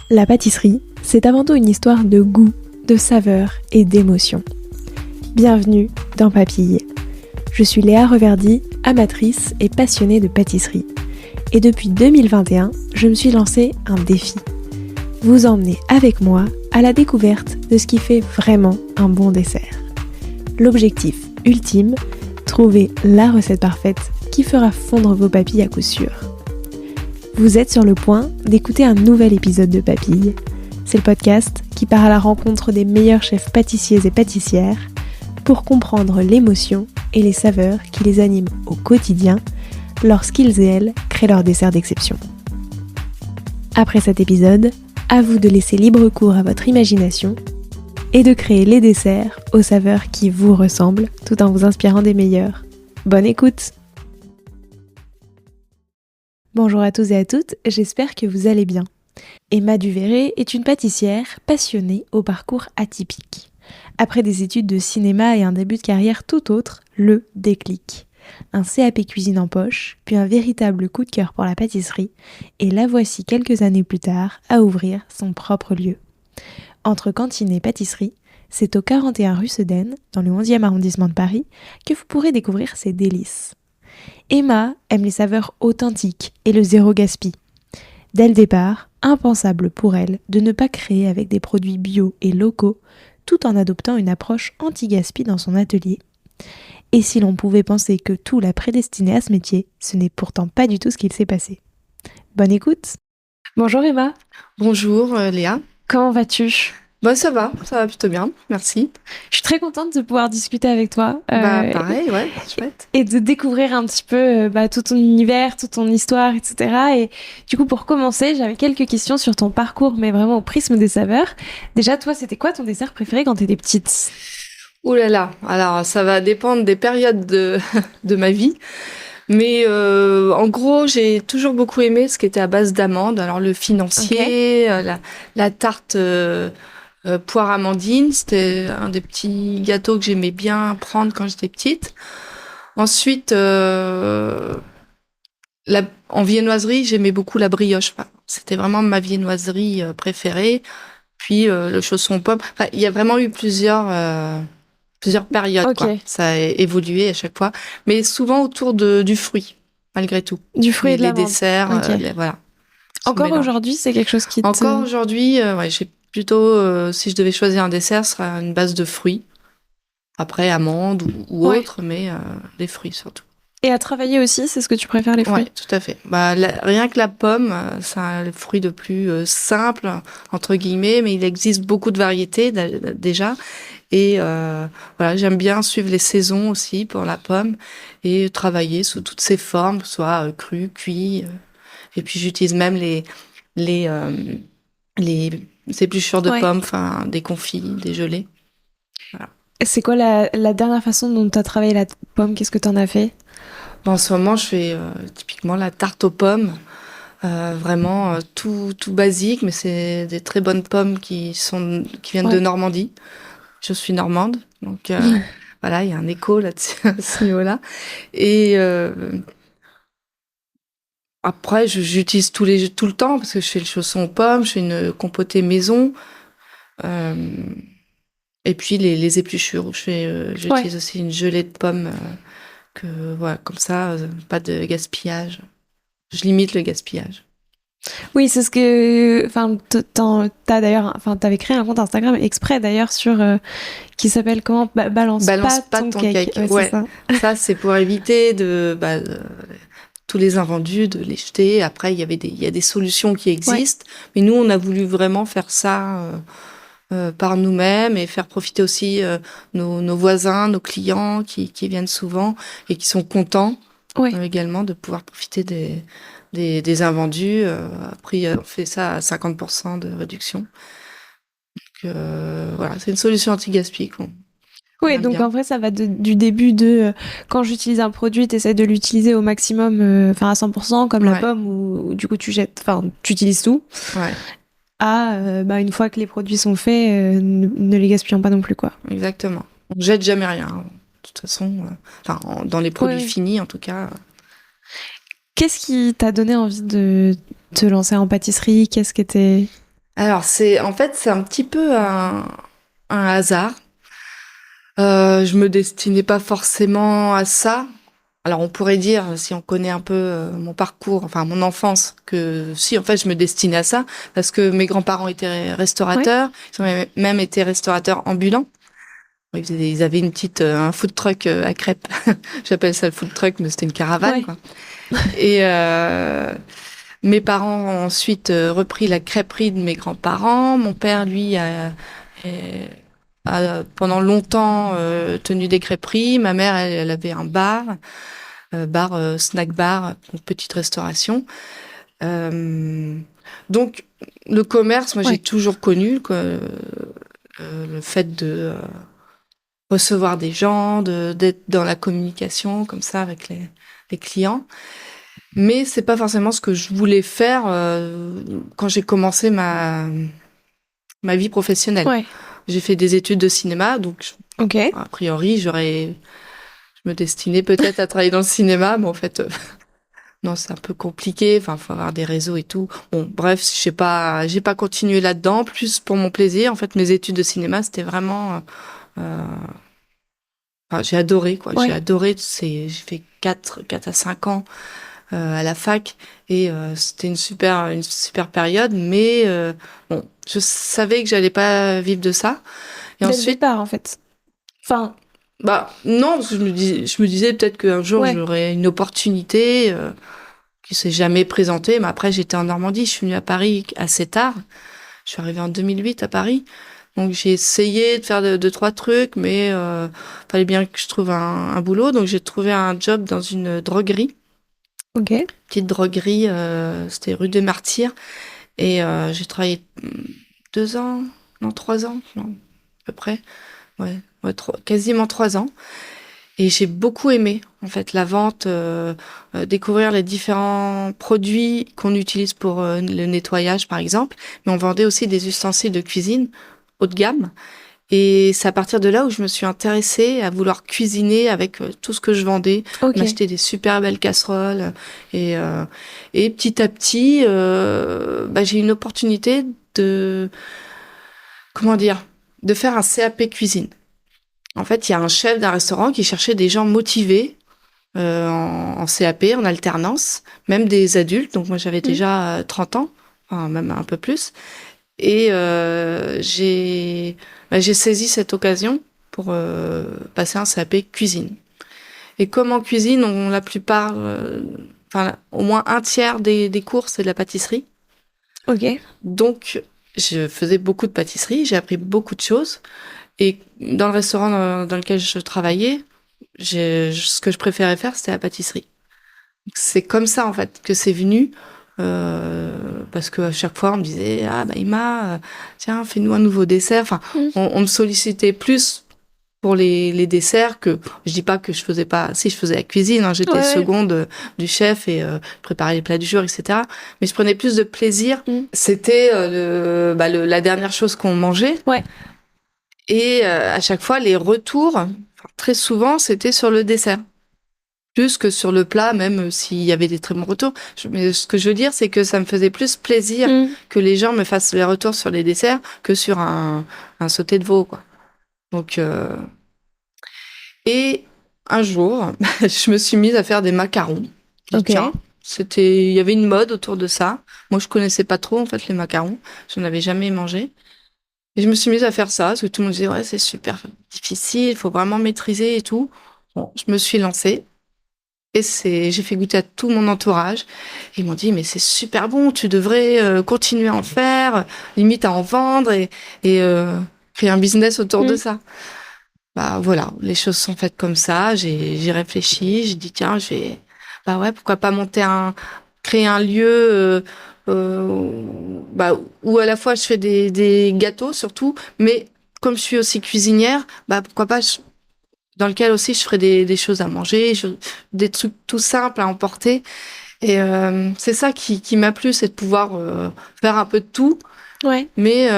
La pâtisserie, c'est avant tout une histoire de goût, de saveur et d'émotion. Bienvenue dans Papille. Je suis Léa Reverdy, amatrice et passionnée de pâtisserie. Et depuis 2021, je me suis lancé un défi. Vous emmener avec moi à la découverte de ce qui fait vraiment un bon dessert. L'objectif ultime, trouver la recette parfaite qui fera fondre vos papilles à coup sûr. Vous êtes sur le point d'écouter un nouvel épisode de Papille. C'est le podcast qui part à la rencontre des meilleurs chefs pâtissiers et pâtissières pour comprendre l'émotion et les saveurs qui les animent au quotidien lorsqu'ils et elles créent leur dessert d'exception. Après cet épisode, à vous de laisser libre cours à votre imagination et de créer les desserts aux saveurs qui vous ressemblent tout en vous inspirant des meilleurs. Bonne écoute! Bonjour à tous et à toutes, j'espère que vous allez bien. Emma Duvéré est une pâtissière passionnée au parcours atypique. Après des études de cinéma et un début de carrière tout autre, le déclic. Un CAP cuisine en poche, puis un véritable coup de cœur pour la pâtisserie, et la voici quelques années plus tard à ouvrir son propre lieu. Entre cantine et pâtisserie, c'est au 41 rue Sedaine, dans le 11e arrondissement de Paris, que vous pourrez découvrir ses délices. Emma aime les saveurs authentiques et le zéro gaspille. Dès le départ, impensable pour elle de ne pas créer avec des produits bio et locaux, tout en adoptant une approche anti-gaspi dans son atelier. Et si l'on pouvait penser que tout l'a prédestinée à ce métier, ce n'est pourtant pas du tout ce qu'il s'est passé. Bonne écoute! Bonjour Emma! Bonjour Léa. Comment vas-tu? Ça va plutôt bien, merci. Je suis très contente de pouvoir discuter avec toi. Pareil, ouais, chouette. Et de découvrir un petit peu tout ton univers, toute ton histoire, etc. Et du coup, pour commencer, j'avais quelques questions sur ton parcours, mais vraiment au prisme des saveurs. Déjà, toi, c'était quoi ton dessert préféré quand t'étais petite? Ouh là là, alors ça va dépendre des périodes de ma vie. Mais en gros, j'ai toujours beaucoup aimé ce qui était à base d'amandes. Alors le financier, la tarte poire amandine, c'était un des petits gâteaux que j'aimais bien prendre quand j'étais petite. Ensuite, en viennoiserie, j'aimais beaucoup la brioche. Enfin, c'était vraiment ma viennoiserie préférée. Puis le chausson pomme. Enfin, il y a vraiment eu plusieurs périodes. Ok. Quoi. Ça a évolué à chaque fois, mais souvent autour du fruit, malgré tout. Du fruit et de les l'amande. desserts, Ok. voilà. Encore aujourd'hui, c'est quelque chose qui te... Encore aujourd'hui, j'ai plutôt, si je devais choisir un dessert, ce serait une base de fruits. Après, amandes ou Ouais. autres, mais des fruits surtout. Et à travailler aussi, c'est ce que tu préfères, les fruits? Oui, tout à fait. Rien que la pomme, c'est le fruit le plus simple, entre guillemets, mais il existe beaucoup de variétés déjà. Et voilà, j'aime bien suivre les saisons aussi pour la pomme et travailler sous toutes ses formes, soit cru, cuit. Et puis j'utilise même les épluchures de pommes, enfin des confits, des gelées. Voilà. C'est quoi la dernière façon dont tu as travaillé la pomme? Qu'est-ce que tu en as fait? En ce moment, je fais typiquement la tarte aux pommes. Vraiment tout basique, mais c'est des très bonnes pommes qui viennent de Normandie. Je suis normande, donc voilà, il y a un écho là-dessus, à ce niveau-là. Et après, j'utilise tout le temps parce que je fais le chausson aux pommes, je fais une compotée maison. Et puis les épluchures, j'utilise aussi une gelée de pommes voilà, comme ça, pas de gaspillage. Je limite le gaspillage. Oui, c'est ce que... Enfin, t'as d'ailleurs... Enfin, t'avais créé un compte Instagram exprès d'ailleurs qui s'appelle comment? Balance pas ton cake. Ouais. Ça, c'est pour éviter tous les invendus, de les jeter. Après, il y a des solutions qui existent. Mais nous, on a voulu vraiment faire ça par nous-mêmes et faire profiter aussi nos voisins, nos clients qui viennent souvent et qui sont contents également de pouvoir profiter des invendus. Après, on fait ça à 50% de réduction. Donc, voilà, c'est une solution anti-gaspi. Oui, donc en vrai, ça va du début de quand j'utilise un produit, t'essaies de l'utiliser au maximum, à 100%, comme la pomme, où du coup tu jettes, tu utilises tout. Ouais. À une fois que les produits sont faits, ne les gaspillons pas non plus, quoi. Exactement. On jette jamais rien. De toute façon, dans les produits finis, en tout cas. Qu'est-ce qui t'a donné envie de te lancer en pâtisserie? Qu'est-ce qui était... Alors, c'est un petit peu un hasard. Je me destinais pas forcément à ça. Alors, on pourrait dire, si on connaît un peu mon parcours, enfin mon enfance, que si, en fait, je me destinais à ça, parce que mes grands-parents étaient restaurateurs, ils ont même été restaurateurs ambulants. Ils avaient un food truck à crêpes. J'appelle ça le food truck, mais c'était une caravane, quoi. Et mes parents ont ensuite repris la crêperie de mes grands-parents. Mon père, lui, a pendant longtemps tenu des crêperies. Ma mère, elle avait un snack bar, une petite restauration. Donc, le commerce, moi, j'ai toujours connu le fait de recevoir des gens, d'être dans la communication comme ça avec les clients. Mais c'est pas forcément ce que je voulais faire quand j'ai commencé ma vie professionnelle. Ouais. J'ai fait des études de cinéma, donc a priori, je me destinais peut-être à travailler dans le cinéma, mais en fait, non, c'est un peu compliqué. Enfin, faut avoir des réseaux et tout. Bon, bref, j'ai pas continué là-dedans, plus pour mon plaisir. En fait, mes études de cinéma, c'était vraiment, enfin, j'ai adoré, quoi. Ouais. J'ai adoré. J'ai fait 4 à 5 ans à la fac et c'était une super période. Mais bon, je savais que j'allais pas vivre de ça. Et Dès ensuite, le départ, en fait. Enfin, bah non, parce que je me disais peut-être qu'un jour j'aurais une opportunité qui s'est jamais présentée. Mais après, j'étais en Normandie, je suis venue à Paris assez tard. Je suis arrivée en 2008 à Paris. Donc j'ai essayé de faire deux, trois trucs, mais fallait bien que je trouve un boulot. Donc j'ai trouvé un job dans une droguerie. Petite droguerie, c'était rue des Martyrs. Et j'ai travaillé 2 ans, non 3 ans, non, à peu près. Ouais, quasiment 3 ans. Et j'ai beaucoup aimé, en fait, la vente, découvrir les différents produits qu'on utilise pour le nettoyage, par exemple. Mais on vendait aussi des ustensiles de cuisine haut de gamme. Et c'est à partir de là où je me suis intéressée à vouloir cuisiner avec tout ce que je vendais, m'acheter des super belles casseroles. Et petit à petit, j'ai eu une opportunité comment dire, de faire un CAP cuisine. En fait, il y a un chef d'un restaurant qui cherchait des gens motivés en CAP, en alternance, même des adultes. Donc moi, j'avais déjà 30 ans, enfin, même un peu plus. Et j'ai saisi cette occasion pour passer un CAP cuisine. Et comme en cuisine, la plupart, enfin au moins un tiers des cours, c'est de la pâtisserie. Donc, je faisais beaucoup de pâtisserie, j'ai appris beaucoup de choses. Et dans le restaurant dans lequel je travaillais, ce que je préférais faire, c'était la pâtisserie. C'est comme ça, en fait, que c'est venu. Parce que à chaque fois, on me disait, ah, bah, Ima, tiens, fais-nous un nouveau dessert. Enfin, on me sollicitait plus pour les desserts que, je dis pas que je faisais pas, si je faisais la cuisine, hein, j'étais seconde du chef et je préparais les plats du jour, etc. Mais je prenais plus de plaisir. C'était la dernière chose qu'on mangeait. Et à chaque fois, les retours, très souvent, c'était sur le dessert. Plus que sur le plat, même s'il y avait des très bons retours. Mais ce que je veux dire, c'est que ça me faisait plus plaisir que les gens me fassent les retours sur les desserts que sur un sauté de veau, quoi. Donc, et un jour, je me suis mise à faire des macarons. Tiens, il y avait une mode autour de ça. Moi, je connaissais pas trop, en fait, les macarons. Je n'avais jamais mangé. Et je me suis mise à faire ça, parce que tout le monde disait, ouais, c'est super difficile, il faut vraiment maîtriser et tout. Bon, je me suis lancée. Et j'ai fait goûter à tout mon entourage. Ils m'ont dit, mais c'est super bon, tu devrais continuer à en faire, limite à en vendre et créer un business autour de ça. Bah voilà, les choses sont faites comme ça. J'ai réfléchi, j'ai dit, tiens, bah ouais, pourquoi pas créer un lieu où à la fois je fais des gâteaux surtout, mais comme je suis aussi cuisinière, bah pourquoi pas dans lequel aussi je ferais des choses à manger, des trucs tout simples à emporter. Et c'est ça qui m'a plu, c'est de pouvoir faire un peu de tout. Mais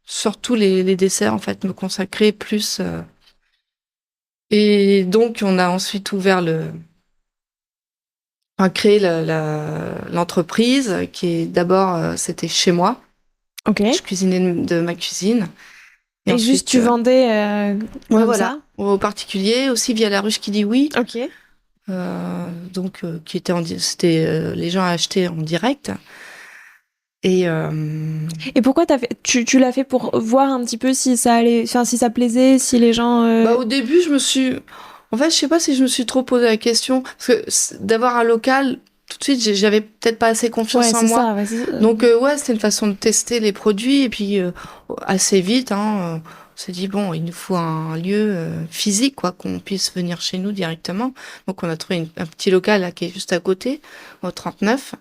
surtout les desserts, en fait, me consacrer plus. Et donc, on a ensuite créé l'entreprise, qui est d'abord, c'était chez moi. Ok. Je cuisinais de ma cuisine. Et ensuite, juste, tu vendais comme voilà, ça? aux particuliers, aussi via La Ruche qui dit oui. Ok. Donc, qui était c'était les gens achetaient en direct. Et Et pourquoi tu l'as fait pour voir un petit peu si ça allait, enfin, si ça plaisait, si les gens. au début, en fait, je sais pas si je me suis trop posé la question, parce que d'avoir un local, tout de suite, j'avais peut-être pas assez confiance Ouais, en c'est moi. ça. Ouais, c'est ça. Donc, ouais, c'était une façon de tester les produits, et puis assez vite, on s'est dit bon, il nous faut un lieu physique, quoi, qu'on puisse venir chez nous directement. Donc, on a trouvé un petit local là, qui est juste à côté, au 39.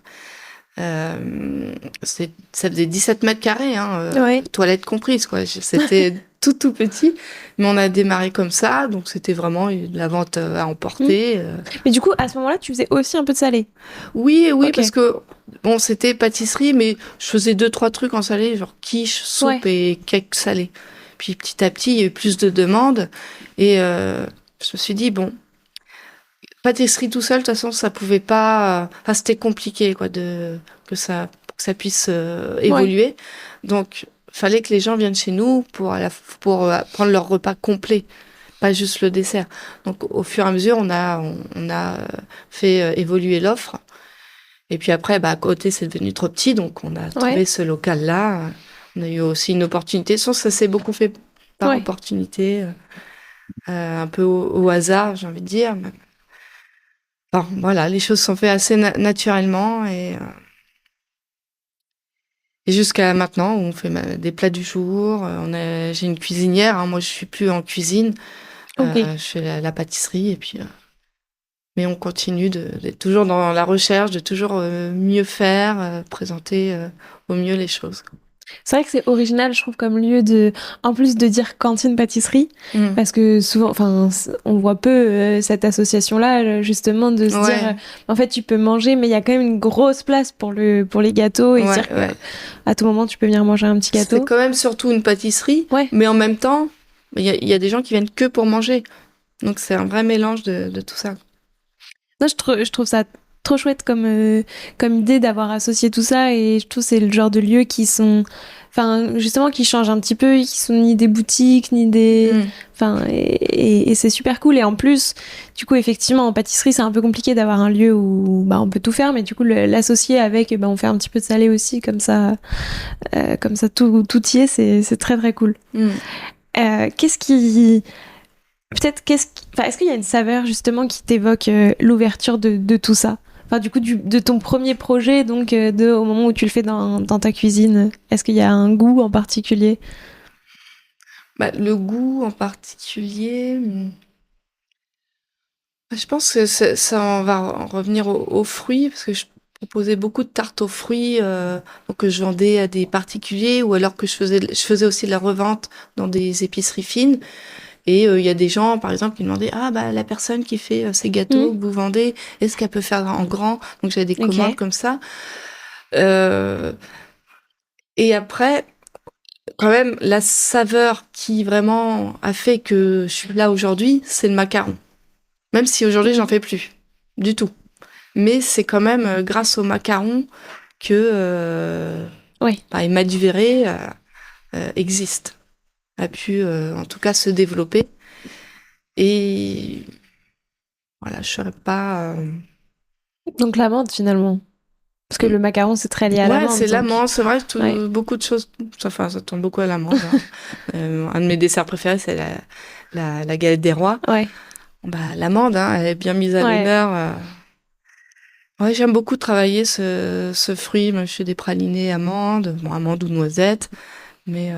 Ça faisait 17 mètres carrés, Ouais. toilettes comprises, quoi. C'était tout petit, mais on a démarré comme ça, donc c'était vraiment de la vente à Hmm. emporter. Mais du coup, à ce moment-là, tu faisais aussi un peu de salé. Oui, oui, Ok. parce que bon, c'était pâtisserie, mais je faisais 2, 3 trucs en salé, genre quiche, Ouais. soupe et cake salé. Puis petit à petit, il y a eu plus de demandes, et je me suis dit bon, pâtisserie tout seul, de toute façon, ça pouvait pas. Enfin, c'était compliqué, quoi, que ça puisse Ouais. évoluer. Donc, fallait que les gens viennent chez nous pour prendre leur repas complet, pas juste le dessert. Donc, au fur et à mesure, on a fait évoluer l'offre. Et puis après, à côté, c'est devenu trop petit, donc on a Ouais. trouvé ce local-là. On a eu aussi une opportunité. Sauf que ça s'est beaucoup fait par Ouais. opportunité, un peu au hasard, j'ai envie de dire. Bon, voilà, les choses sont faites assez naturellement et jusqu'à maintenant où on fait des plats du jour. J'ai une cuisinière. Moi, je suis plus en cuisine. Ok. Je fais la pâtisserie et puis. Mais on continue d'être toujours dans la recherche, de toujours mieux faire, présenter au mieux les choses. C'est vrai que c'est original, je trouve, comme lieu en plus de dire cantine pâtisserie, Mm. parce que souvent, enfin, on voit peu cette association-là, justement, de se dire, Ouais, en fait, tu peux manger, mais il y a quand même une grosse place pour les gâteaux et se ouais, dire que ouais. à tout moment, tu peux venir manger un petit C'est gâteau. quand même surtout une pâtisserie, Ouais. mais en même temps, il y a des gens qui viennent que pour manger. Donc c'est un vrai mélange de tout ça. Non, je trouve ça trop chouette comme idée d'avoir associé tout ça et je trouve que c'est le genre de lieux qui sont, enfin, justement, qui changent un petit peu, qui sont ni des boutiques, ni des, Mm. enfin, et c'est super cool. Et en plus, du coup, effectivement, en pâtisserie, c'est un peu compliqué d'avoir un lieu où, bah, on peut tout faire, mais du coup, l'associer avec, bah, on fait un petit peu de salé aussi, comme ça, tout y est, c'est très, très cool. Mm. Qu'est-ce qui, Peut-être enfin, est-ce qu'il y a une saveur justement qui t'évoque l'ouverture de tout ça? Enfin, du coup, de ton premier projet, donc au moment où tu le fais dans ta cuisine, est-ce qu'il y a un goût en particulier? Le goût en particulier, je pense que ça on va en revenir aux fruits, parce que je proposais beaucoup de tartes aux fruits donc que je vendais à des particuliers, ou alors que je faisais aussi de la revente dans des épiceries fines. Et il y a des gens, par exemple, qui demandaient ah la personne qui fait ces gâteaux Hmm. que vous vendez, est-ce qu'elle peut faire en grand? Donc j'avais des commandes Ok. comme ça. Euh, et après, quand même, la saveur qui vraiment a fait que je suis là aujourd'hui, c'est le macaron. Même si aujourd'hui, j'en fais plus du tout. Mais c'est quand même grâce au macaron que Oui. Emma Duvéré existe, a pu en tout cas se développer. Et voilà, je serais pas. Donc l'amande finalement. Parce que le macaron, c'est très lié à Ouais, l'amande, c'est donc. l'amande, c'est vrai, Ouais. beaucoup de choses. Enfin, ça tourne beaucoup à l'amande. Un de mes desserts préférés, c'est la galette des rois. Ouais. L'amande, elle est bien mise à Ouais. l'honneur. Ouais, j'aime beaucoup travailler ce fruit. Moi, je fais des pralinés amandes, bon, amandes ou noisettes. Mais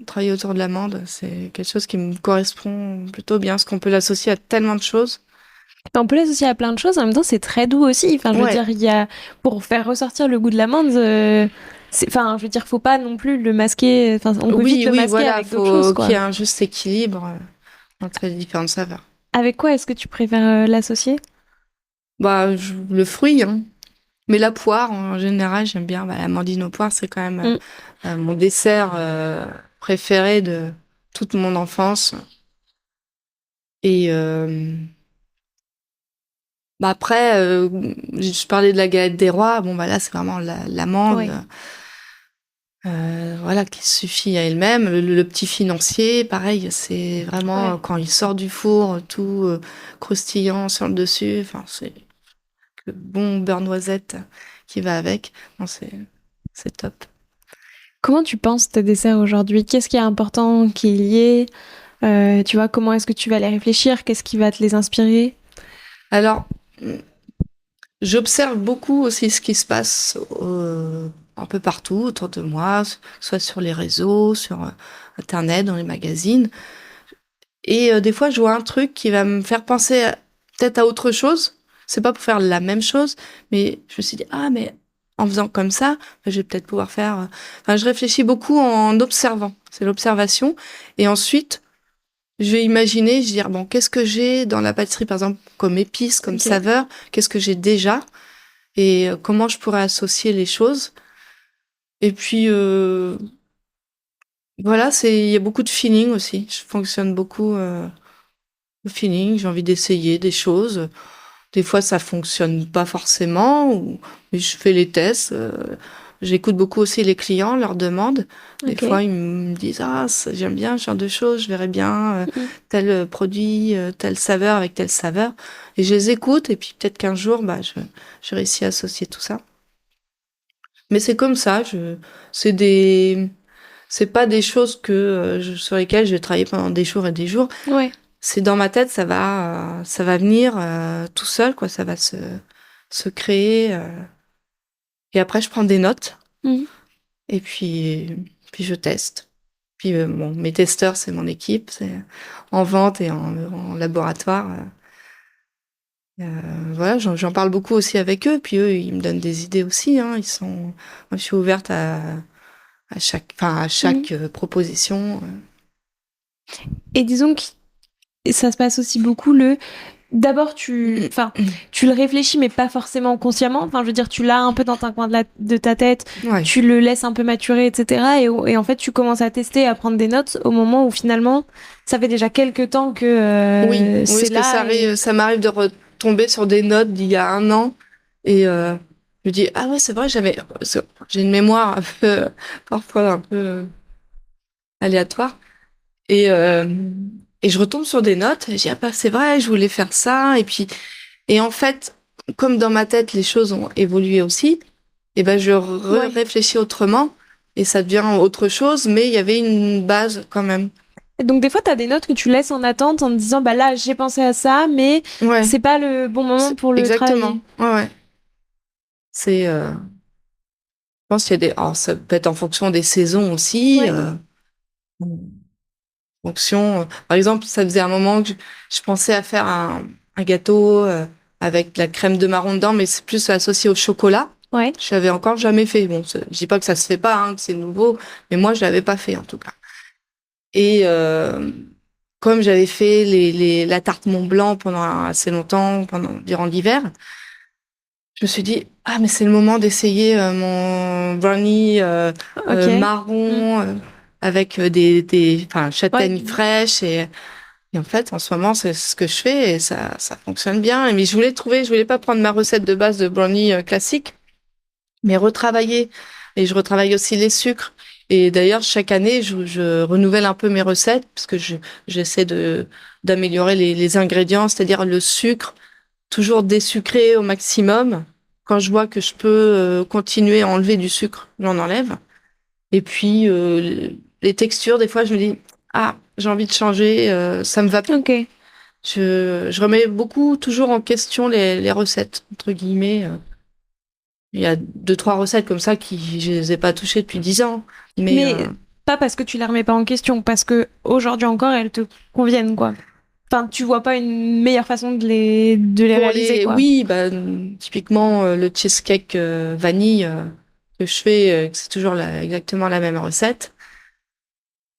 travailler autour de l'amande, c'est quelque chose qui me correspond plutôt bien, parce qu'on peut l'associer à tellement de choses. On peut l'associer à plein de choses, en même temps, c'est très doux aussi. Enfin, je veux Ouais, dire, pour faire ressortir le goût de l'amande, enfin, je veux dire, faut pas non plus le masquer. Enfin, on peut vite oui, le oui, masquer voilà, avec d'autres choses, faut qu'il y quoi. ait un juste équilibre entre les différentes saveurs. Avec quoi est-ce que tu préfères l'associer? Le fruit, hein. Mais la poire, en général, j'aime bien. L'amandine aux poires, c'est quand même Mm. mon dessert préféré de toute mon enfance. Et après, je parlais de la galette des rois. Bon, là, c'est vraiment l'amande. Ouais. voilà, qui suffit à elle-même. Le petit financier, pareil, c'est vraiment quand il sort du four, tout croustillant sur le dessus. Enfin, c'est le bon beurre noisette qui va avec. Non, c'est top. Comment tu penses tes desserts aujourd'hui? Qu'est-ce qui est important qu'il y ait? Tu vois, comment est-ce que tu vas les réfléchir? Qu'est-ce qui va te les inspirer? Alors, j'observe beaucoup aussi ce qui se passe un peu partout autour de moi, soit sur les réseaux, sur Internet, dans les magazines. Et des fois, je vois un truc qui va me faire penser peut-être à autre chose. C'est pas pour faire la même chose, mais je me suis dit, ah, mais en faisant comme ça, je vais peut-être pouvoir faire... Enfin, je réfléchis beaucoup en observant. C'est l'observation. Et ensuite, je vais imaginer, je vais dire, bon, qu'est-ce que j'ai dans la pâtisserie, par exemple, comme épices, comme saveur? Qu'est-ce que j'ai déjà? Et comment je pourrais associer les choses? Et puis, voilà, il y a beaucoup de feeling aussi. Je fonctionne beaucoup au feeling. J'ai envie d'essayer des choses. Des fois, ça fonctionne pas forcément, mais je fais les tests. J'écoute beaucoup aussi les clients, leurs demandes. Des fois, ils me disent, ah, j'aime bien ce genre de choses, je verrais bien tel produit, telle saveur avec telle saveur. Et je les écoute, et puis peut-être qu'un jour, je réussis à associer tout ça. Mais c'est comme ça, c'est pas des choses sur lesquelles je vais travailler pendant des jours et des jours. Ouais. C'est dans ma tête, ça va venir tout seul, quoi. Ça va se créer. Et après, je prends des notes. Et puis je teste. Puis mes testeurs, c'est mon équipe, c'est en vente et en laboratoire. Voilà, j'en parle beaucoup aussi avec eux. Puis eux, ils me donnent des idées aussi. Hein. Moi, je suis ouverte à chaque proposition. Et disons que ça se passe aussi beaucoup D'abord, tu le réfléchis, mais pas forcément consciemment. Enfin, je veux dire, tu l'as un peu dans un coin de ta tête, tu le laisses un peu maturer, etc. Et en fait, tu commences à tester, à prendre des notes au moment où finalement, ça fait déjà quelques temps que c'est là. Ça m'arrive de retomber sur des notes d'il y a 1 an et je me dis, ah ouais, c'est vrai, j'ai une mémoire un peu, parfois un peu aléatoire. Et je retombe sur des notes, et je dis, ah bah, c'est vrai, je voulais faire ça. Et en fait, comme dans ma tête, les choses ont évolué aussi, et ben je réfléchis autrement, et ça devient autre chose, mais il y avait une base quand même. Donc des fois, tu as des notes que tu laisses en attente en te disant, bah là, j'ai pensé à ça, mais c'est pas le bon moment pour le travailler. Exactement, ouais. C'est... je pense qu'il y a alors ça peut être en fonction des saisons aussi. Fonction. Par exemple, ça faisait un moment que je pensais à faire un gâteau avec de la crème de marron dedans, mais c'est plus associé au chocolat. Je l'avais encore jamais fait. Bon, je dis pas que ça se fait pas, hein, que c'est nouveau, mais moi je l'avais pas fait en tout cas. Et comme j'avais fait la tarte Mont Blanc pendant assez longtemps, durant l'hiver, je me suis dit, ah mais c'est le moment d'essayer mon brownie marron avec des châtaignes fraîches et en fait en ce moment c'est ce que je fais et ça fonctionne bien. Mais je voulais pas prendre ma recette de base de brownie classique, mais retravailler. Et je retravaille aussi les sucres. Et d'ailleurs chaque année je renouvelle un peu mes recettes parce que j'essaie d'améliorer les ingrédients, c'est-à-dire le sucre toujours désucré au maximum. Quand je vois que je peux continuer à enlever du sucre, j'en enlève. Et puis, les textures, des fois, je me dis, ah, j'ai envie de changer, ça me va plus. Ok. Je remets beaucoup, toujours en question les recettes, entre guillemets. Il y a 2-3 recettes comme ça je les ai pas touchées depuis 10 ans. Mais pas parce que tu les remets pas en question, parce que aujourd'hui encore, elles te conviennent, quoi. Enfin, tu vois pas une meilleure façon de les réaliser, quoi. Oui, typiquement le cheesecake vanille que je fais, c'est toujours exactement la même recette.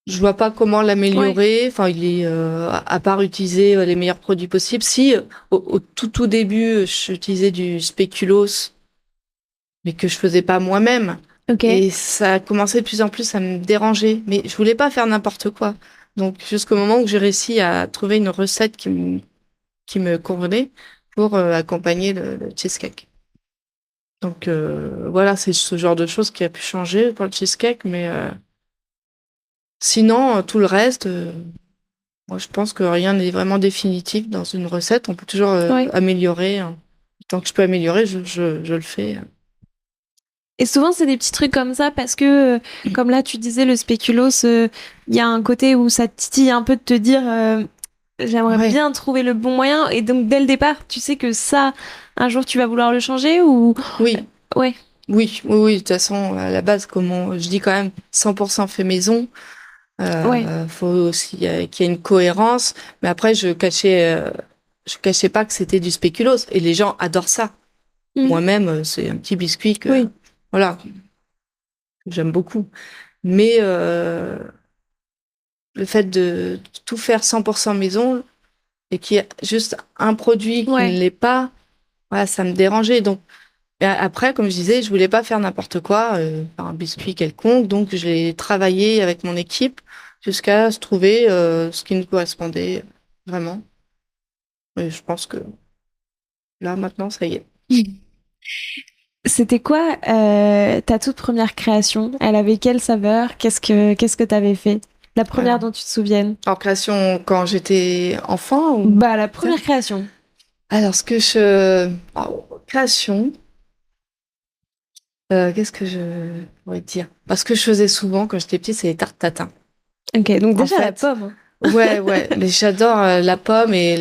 Je vois pas comment l'améliorer. Enfin, il est à part utiliser les meilleurs produits possibles. Si au tout début, j'utilisais du spéculoos, mais que je faisais pas moi-même. Et ça a commencé de plus en plus à me déranger. Mais je voulais pas faire n'importe quoi. Donc, jusqu'au moment où j'ai réussi à trouver une recette qui me convenait pour accompagner le cheesecake. Donc voilà, c'est ce genre de choses qui a pu changer pour le cheesecake, mais sinon tout le reste, moi je pense que rien n'est vraiment définitif dans une recette. On peut toujours améliorer, hein. Tant que je peux améliorer, je le fais. Et souvent, c'est des petits trucs comme ça parce que, comme là, tu disais, le spéculoos, il y a un côté où ça te titille un peu de te dire, j'aimerais Ouais. bien trouver le bon moyen. Et donc, dès le départ, tu sais que ça, un jour, tu vas vouloir le changer ou... Oui, Ouais, oui. De toute façon, à la base, comment je dis quand même 100% fait maison. ouais. Faut aussi qu'il y ait une cohérence. Mais après, je cachais pas que c'était du spéculoos. Et les gens adorent ça. Mm. Moi-même, c'est un petit biscuit que, Oui. voilà, que j'aime beaucoup. Mais le fait de tout faire 100% maison et qu'il y ait juste un produit qui Ouais. ne l'est pas, voilà, ça me dérangeait. Donc, et après, comme je disais, je voulais pas faire n'importe quoi, faire un biscuit quelconque. Donc, je l'ai travaillé avec mon équipe jusqu'à se trouver ce qui nous correspondait vraiment. Et je pense que là, maintenant, ça y est. C'était quoi ta toute première création? Elle avait quelle saveur? Qu'est-ce que t'avais fait? La première Alors, dont tu te souviennes? en création, quand j'étais enfant ou... Bah, la première création. Alors, création, qu'est-ce que je pourrais te dire? Parce que je faisais souvent quand j'étais petite, c'est les tartes tatin. Ok, donc En déjà la fait, pomme. ouais, mais j'adore la pomme et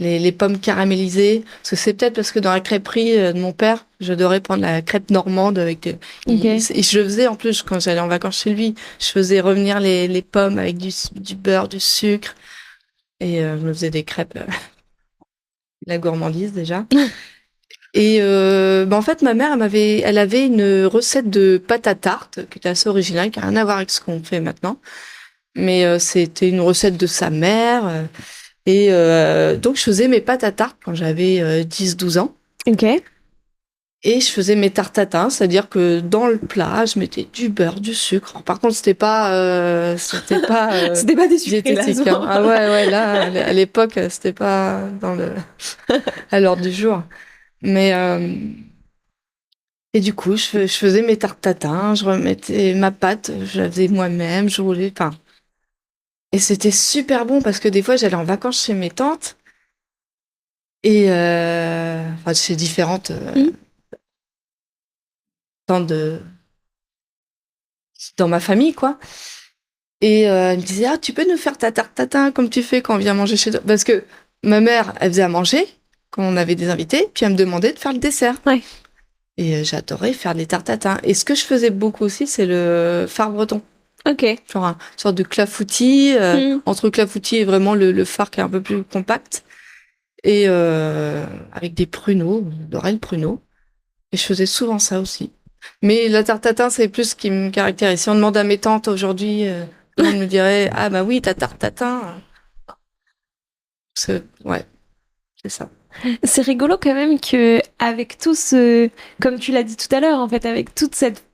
les pommes caramélisées. Parce que c'est peut-être parce que dans la crêperie de mon père, j'adorais prendre la crêpe normande avec Ok. et je le faisais en plus quand j'allais en vacances chez lui. Je faisais revenir les pommes avec du beurre, du sucre et je me faisais des crêpes, la gourmandise déjà. Et en fait, ma mère, elle avait une recette de pâte à tarte qui était assez originale, qui n'a rien à voir avec ce qu'on fait maintenant. Mais c'était une recette de sa mère. Et donc, je faisais mes pâtes à tarte quand j'avais 10-12 ans. Ok. Et je faisais mes tartes tatin, c'est-à-dire que dans le plat, je mettais du beurre, du sucre. Alors, par contre, c'était pas C'était pas des sucrés là. diététique, hein. Ah ouais, là, à l'époque, c'était pas à l'ordre du jour. Mais et du coup, je faisais mes tartes tatin, je remettais ma pâte, je la faisais moi-même, je roulais. Enfin, et c'était super bon parce que des fois, j'allais en vacances chez mes tantes et enfin, chez différentes Hmm. tantes dans ma famille, quoi. Et elle me disait, ah, tu peux nous faire ta tarte tatin comme tu fais quand on vient manger chez toi. Parce que ma mère, elle faisait à manger quand on avait des invités, puis elle me demandait de faire le dessert. Ouais. Et j'adorais faire des tartes tatin. Et ce que je faisais beaucoup aussi, c'est le phare breton. Ok. Genre une sorte de clafoutis, Hmm. entre clafoutis et vraiment le phare qui est un peu plus compact. Et avec des pruneaux, j'adorais le pruneau. Et je faisais souvent ça aussi. Mais la tarte tatin, c'est plus ce qui me caractérise. Si on demande à mes tantes aujourd'hui, tout le monde me dirait, ah bah oui, ta tarte tatin. Ouais, c'est ça. C'est rigolo quand même que avec tout ce, comme tu l'as dit tout à l'heure, en fait, avec toute cette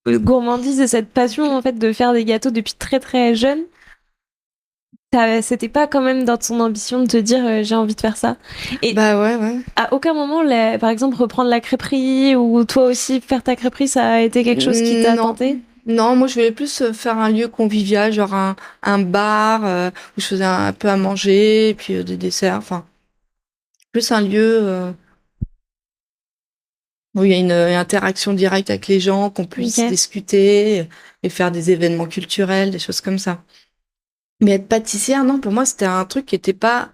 gourmandise et cette passion en fait de faire des gâteaux depuis très très jeune, c'était pas quand même dans ton ambition de te dire j'ai envie de faire ça. Et Bah ouais. à aucun moment, par exemple, reprendre la crêperie ou toi aussi faire ta crêperie, ça a été quelque chose qui t'a Non. tenté? Non, moi je voulais plus faire un lieu convivial, genre un bar où je faisais un peu à manger, puis des desserts, enfin, plus un lieu où il y a une interaction directe avec les gens, qu'on puisse Ok. discuter et faire des événements culturels, des choses comme ça. Mais être pâtissière, non, pour moi c'était un truc qui était pas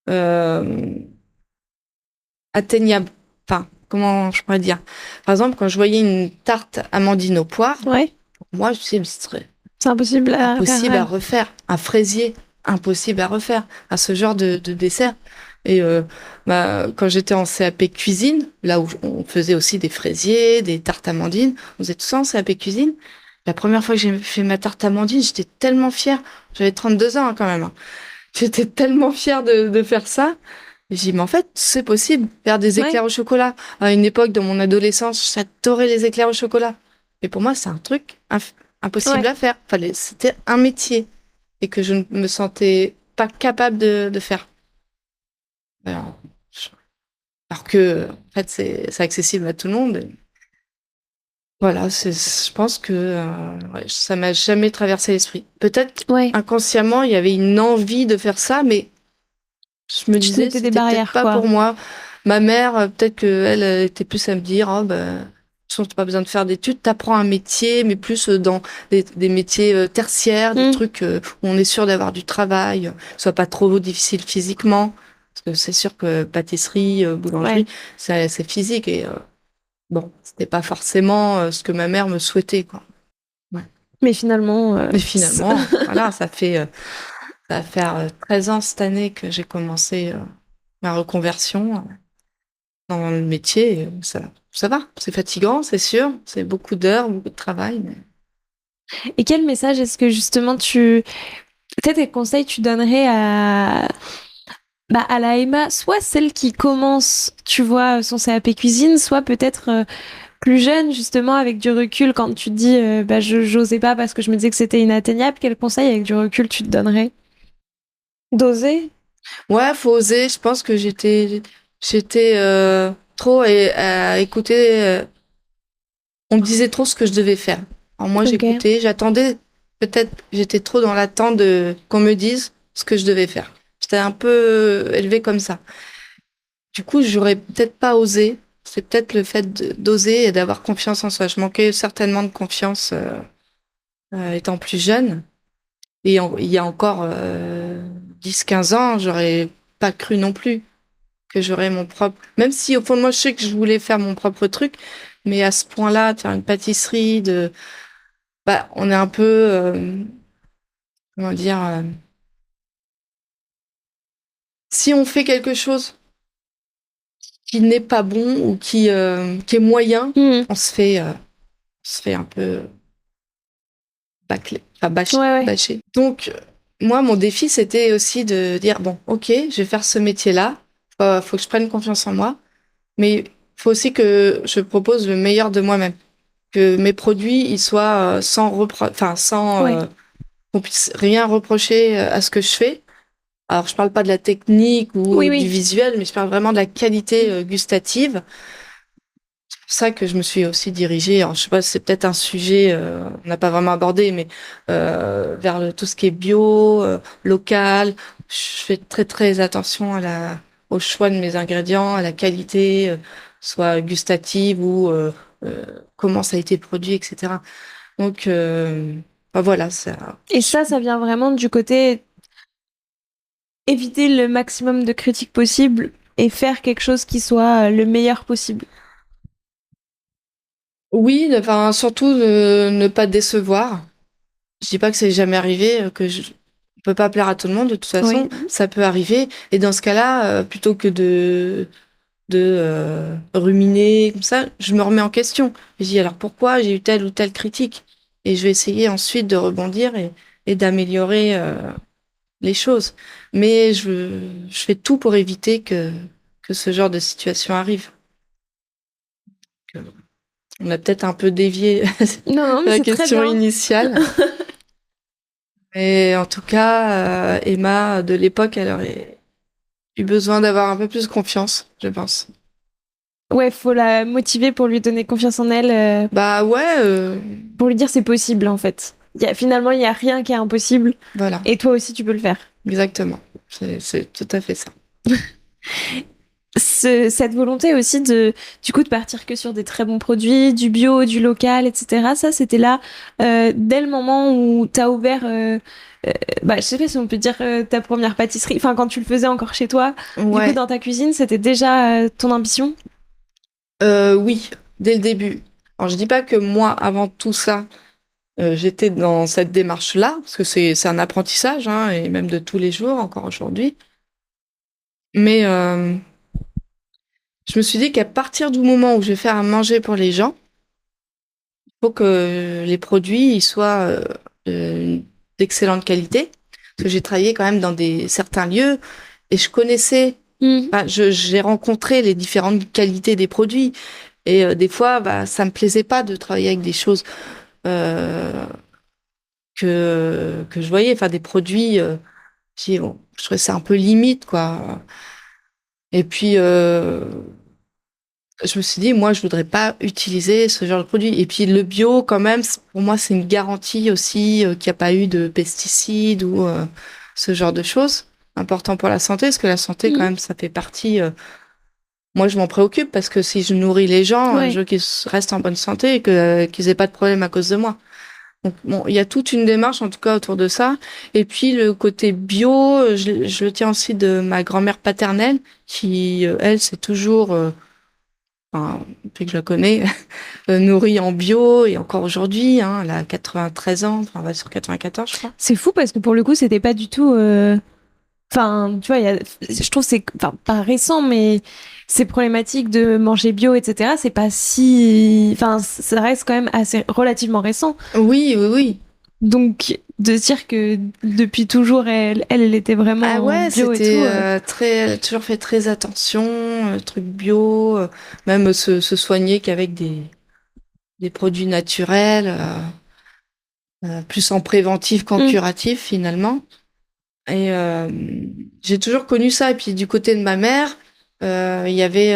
euh, atteignable. Enfin, comment je pourrais dire? Par exemple, quand je voyais une tarte amandine aux poires, Ouais. pour moi je me disais, mais ce serait C'est impossible à faire. impossible à Ouais. refaire. Un fraisier, impossible à refaire. À ce genre de dessert. Et quand j'étais en CAP cuisine, là où on faisait aussi des fraisiers, des tartes amandines, on faisait tout ça en CAP cuisine. La première fois que j'ai fait ma tarte amandine, j'étais tellement fière. J'avais 32 ans hein, quand même, hein. J'étais tellement fière de faire ça. Et j'ai dit, mais en fait, c'est possible, faire des Ouais. éclairs au chocolat. À une époque, dans mon adolescence, j'adorais les éclairs au chocolat. Mais pour moi, c'est un truc impossible Ouais. à faire. C'était un métier et que je ne me sentais pas capable de faire. Alors, Alors que, en fait, c'est accessible à tout le monde. Voilà, je pense que ouais, ça m'a jamais traversé l'esprit. Peut-être Ouais. inconsciemment, il y avait une envie de faire ça, mais je me Tu te disais, mettais des c'était peut-être barrières, pas quoi. pour moi. Ma mère, peut-être qu'elle était plus à me dire, oh, ben, de toute façon, t'as pas besoin de faire d'études, t'apprends un métier, mais plus dans des métiers tertiaires, des trucs où on est sûr d'avoir du travail, soit pas trop difficile physiquement. Parce que c'est sûr que pâtisserie, boulangerie, Ouais. c'est physique et bon, c'était pas forcément ce que ma mère me souhaitait, quoi. Ouais. Mais finalement, Mais finalement, voilà, ça va faire 13 ans cette année que j'ai commencé ma reconversion dans le métier. Et ça va. C'est fatigant, c'est sûr. C'est beaucoup d'heures, beaucoup de travail. Mais... Et quel message est-ce que justement peut-être quel conseil tu donnerais à la Emma, soit celle qui commence, tu vois, son CAP cuisine, soit peut-être plus jeune, justement, avec du recul, quand tu te dis, j'osais pas parce que je me disais que c'était inatteignable, quel conseil avec du recul tu te donnerais? D'oser? Ouais, faut oser. Je pense que j'étais trop à écouter. On me disait trop ce que je devais faire. Alors moi, Ok. j'écoutais, j'attendais. Peut-être j'étais trop dans l'attente de qu'on me dise ce que je devais faire. J'étais un peu élevée comme ça. Du coup, j'aurais peut-être pas osé. C'est peut-être le fait d'oser et d'avoir confiance en soi. Je manquais certainement de confiance étant plus jeune. Et il y a encore 10-15 ans, j'aurais pas cru non plus que j'aurais mon propre... Même si au fond de moi, je sais que je voulais faire mon propre truc, mais à ce point-là, de faire une pâtisserie, bah, on est un peu... comment dire... si on fait quelque chose qui n'est pas bon ou qui est moyen, Mhm. on se fait un peu Ouais, ouais. bâcher. Donc, moi, mon défi, c'était aussi de dire, bon, ok, je vais faire ce métier-là, faut que je prenne confiance en moi, mais il faut aussi que je propose le meilleur de moi-même, que mes produits, ils soient sans Ouais. qu'on puisse rien reprocher à ce que je fais. Alors, je parle pas de la technique ou Oui, du oui. visuel, mais je parle vraiment de la qualité gustative. C'est pour ça que je me suis aussi dirigée. Alors, je sais pas, c'est peut-être un sujet, on n'a pas vraiment abordé, mais vers tout ce qui est bio, local. Je fais très très attention au choix de mes ingrédients, à la qualité, soit gustative ou comment ça a été produit, etc. Donc, bah voilà, ça. Et ça vient vraiment du côté éviter le maximum de critiques possible et faire quelque chose qui soit le meilleur possible. Oui, enfin surtout ne pas décevoir. Je dis pas que c'est jamais arrivé, on peut pas plaire à tout le monde de toute Oui. façon, ça peut arriver. Et dans ce cas-là, plutôt que de ruminer comme ça, je me remets en question. Je dis alors pourquoi j'ai eu telle ou telle critique? Et je vais essayer ensuite de rebondir et d'améliorer les choses. Mais je fais tout pour éviter que ce genre de situation arrive. On a peut-être un peu dévié Non, non, mais la c'est très question bien. initiale. Mais en tout cas, Emma de l'époque, elle aurait eu besoin d'avoir un peu plus confiance, je pense. Ouais, faut la motiver pour lui donner confiance en elle, Bah ouais, pour lui dire c'est possible en fait. Finalement, il y a rien qui est impossible voilà, et toi aussi tu peux le faire. exactement. C'est tout à fait ça. Cette volonté aussi du coup, de partir que sur des très bons produits, du bio, du local, etc. Ça, c'était là dès le moment où t'as ouvert, je sais pas si on peut dire ta première pâtisserie, enfin quand tu le faisais encore chez toi, du coup Ouais, dans ta cuisine, c'était déjà ton ambition? oui, dès le début. Alors je dis pas que moi, avant tout ça, j'étais dans cette démarche-là, parce que c'est un apprentissage, hein, et même de tous les jours, encore aujourd'hui. Mais je me suis dit qu'à partir du moment où je vais faire à manger pour les gens, il faut que les produits ils soient d'excellente qualité. Parce que j'ai travaillé quand même dans certains lieux et je connaissais, Mm. enfin, j'ai rencontré les différentes qualités des produits. Et des fois, bah, ça me plaisait pas de travailler avec des choses euh, que je voyais, enfin des produits, bon, je trouvais ça un peu limite, quoi. Et puis, je me suis dit, moi, je voudrais pas utiliser ce genre de produit. Et puis le bio, quand même, pour moi, c'est une garantie aussi qu'il n'y a pas eu de pesticides ou ce genre de choses. Important pour la santé, parce que la santé, quand même, ça fait partie. Moi, je m'en préoccupe parce que si je nourris les gens, je veux qu'ils restent en bonne santé et qu'ils aient pas de problème à cause de moi. Donc, bon, il y a toute une démarche, en tout cas, autour de ça. Et puis, le côté bio, je le tiens aussi de ma grand-mère paternelle, qui, elle, c'est toujours, enfin, depuis que je la connais, nourrie en bio, et encore aujourd'hui, hein, elle a 93 ans, enfin, on va sur 94, je crois. C'est fou parce que pour le coup, c'était pas du tout. Enfin, tu vois, je trouve que c'est, enfin, pas récent, mais ces problématiques de manger bio, etc. C'est pas si, enfin, ça reste quand même assez relativement récent. Oui, oui, oui. Donc, de dire que depuis toujours, elle était vraiment Ah ouais, bio et c'était tout. très, elle a toujours fait très attention, truc bio, même se soigner qu'avec des produits naturels, plus en préventif qu'en curatif finalement. Et j'ai toujours connu ça. Et puis du côté de ma mère, il y avait